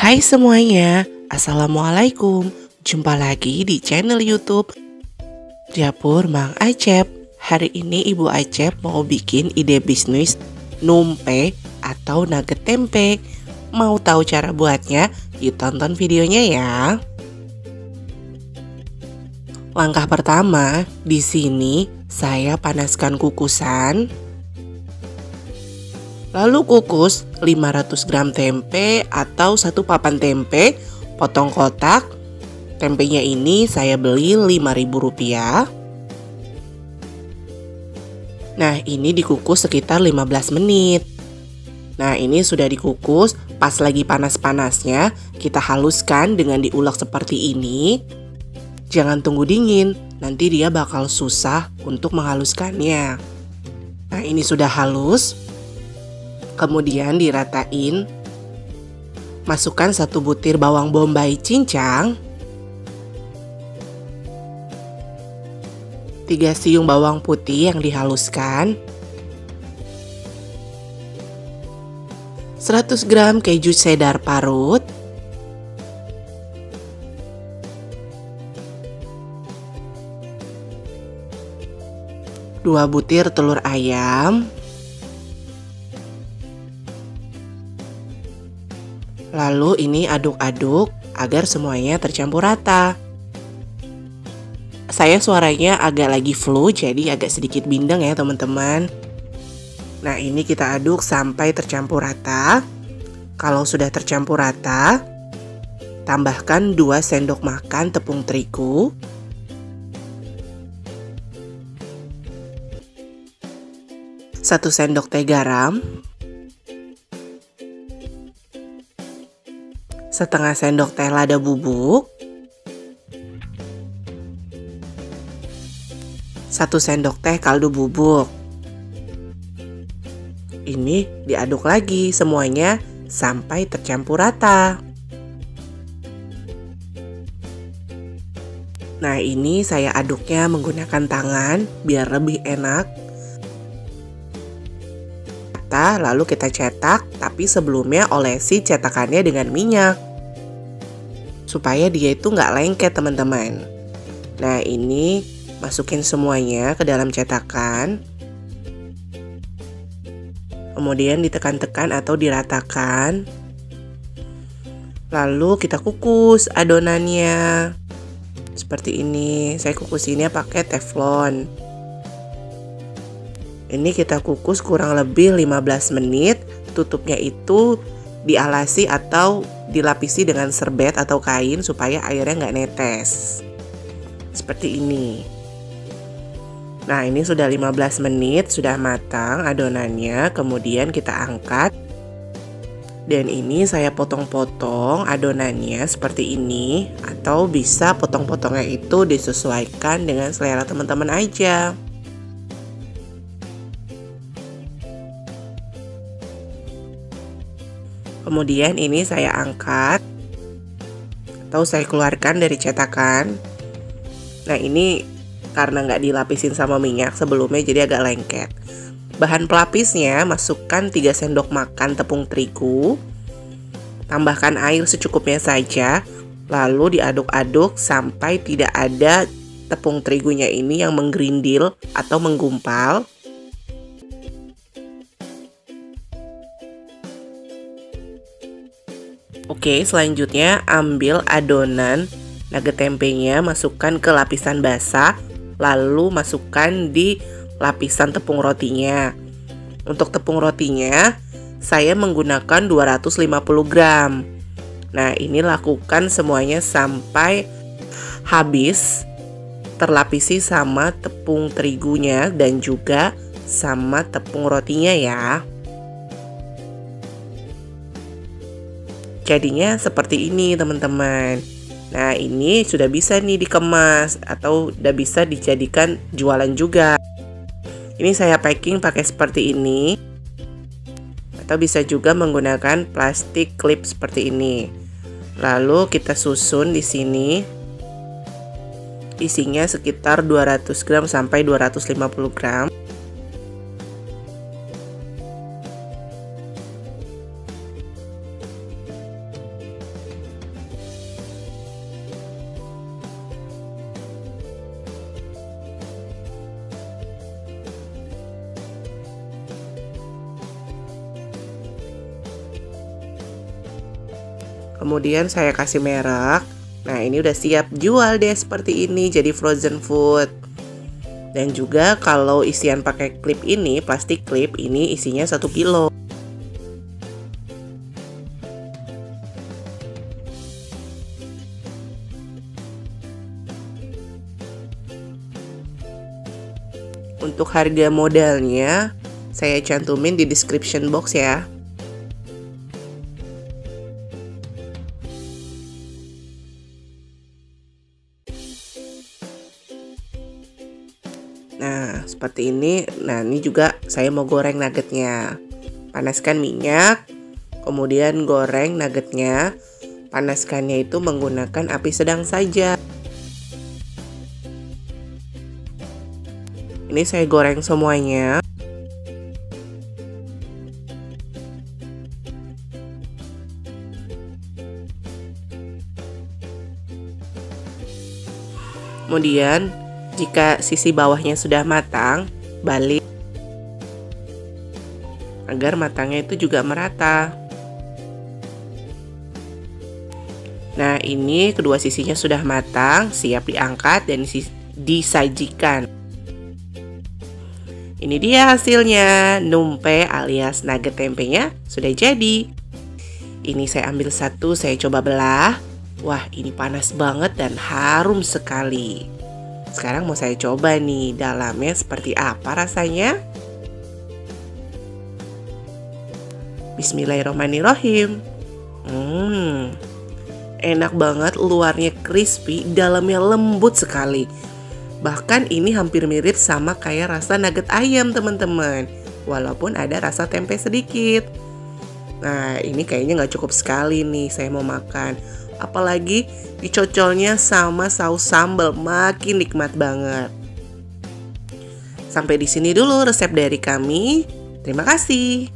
Hai semuanya, Assalamualaikum. Jumpa lagi di channel YouTube Dapur Mang Acep. Hari ini Ibu Acep mau bikin ide bisnis numpe atau nugget tempe. Mau tahu cara buatnya? Yuk tonton videonya ya. Langkah pertama, di sini saya panaskan kukusan. Lalu kukus 500 gram tempe atau satu papan tempe, potong kotak. Tempenya ini saya beli Rp5.000. Nah, ini dikukus sekitar 15 menit. Nah, ini sudah dikukus, pas lagi panas-panasnya, kita haluskan dengan diulek seperti ini. Jangan tunggu dingin, nanti dia bakal susah untuk menghaluskannya. Nah, ini sudah halus. Kemudian diratain. Masukkan 1 butir bawang bombay cincang, 3 siung bawang putih yang dihaluskan, 100 gram keju cheddar parut, 2 butir telur ayam, lalu ini aduk-aduk agar semuanya tercampur rata. Saya suaranya agak lagi flu, jadi agak sedikit bindeng ya teman-teman. Nah, ini kita aduk sampai tercampur rata. Kalau sudah tercampur rata, tambahkan 2 sendok makan tepung terigu, 1 sendok teh garam, setengah sendok teh lada bubuk, 1 sendok teh kaldu bubuk. Ini diaduk lagi semuanya sampai tercampur rata. Nah, ini saya aduknya menggunakan tangan biar lebih enak. Lalu kita cetak, tapi sebelumnya olesi cetakannya dengan minyak supaya dia itu nggak lengket teman-teman. Nah, ini masukin semuanya ke dalam cetakan, kemudian ditekan-tekan atau diratakan, lalu kita kukus adonannya seperti ini. Saya kukusinnya pakai teflon. Ini kita kukus kurang lebih 15 menit. Tutupnya itu dialasi atau dilapisi dengan serbet atau kain supaya airnya nggak netes. Seperti ini. Nah, ini sudah 15 menit, sudah matang adonannya. Kemudian kita angkat. Dan ini saya potong-potong adonannya seperti ini. Atau bisa potong-potongnya itu disesuaikan dengan selera teman-teman aja. Kemudian ini saya angkat atau saya keluarkan dari cetakan. Nah, ini karena nggak dilapisin sama minyak sebelumnya jadi agak lengket. Bahan pelapisnya, masukkan 3 sendok makan tepung terigu, tambahkan air secukupnya saja, lalu diaduk-aduk sampai tidak ada tepung terigunya ini yang menggerindil atau menggumpal. Oke, selanjutnya ambil adonan nugget tempenya, masukkan ke lapisan basah, lalu masukkan di lapisan tepung rotinya. Untuk tepung rotinya, saya menggunakan 250 gram. Nah, ini lakukan semuanya sampai habis terlapisi sama tepung terigunya dan juga sama tepung rotinya ya. Jadinya seperti ini teman-teman. Nah, ini sudah bisa nih dikemas atau udah bisa dijadikan jualan juga. Ini saya packing pakai seperti ini. Atau bisa juga menggunakan plastik clip seperti ini. Lalu kita susun di sini. Isinya sekitar 200 gram sampai 250 gram. Kemudian saya kasih merek. Nah, ini udah siap jual deh seperti ini, jadi frozen food. Dan juga kalau isian pakai klip ini, plastik klip ini isinya 1 kilo. Untuk harga modalnya saya cantumin di description box ya. Nah, seperti ini. Nah, ini juga saya mau goreng nuggetnya. Panaskan minyak, kemudian goreng nuggetnya. Panaskannya itu menggunakan api sedang saja. Ini saya goreng semuanya. Kemudian jika sisi bawahnya sudah matang, balik agar matangnya itu juga merata. Nah, ini kedua sisinya sudah matang, siap diangkat dan disajikan. Ini dia hasilnya, numpe alias nugget tempenya sudah jadi. Ini saya ambil satu, saya coba belah. Wah, ini panas banget dan harum sekali. Sekarang mau saya coba nih, dalamnya seperti apa rasanya? Bismillahirrahmanirrahim. Enak banget, luarnya crispy, dalamnya lembut sekali. Bahkan ini hampir mirip sama kayak rasa nugget ayam teman-teman, walaupun ada rasa tempe sedikit. Nah, ini kayaknya nggak cukup sekali nih, saya mau makan. Apalagi dicocolnya sama saus sambal, makin nikmat banget. Sampai di sini dulu resep dari kami. Terima kasih.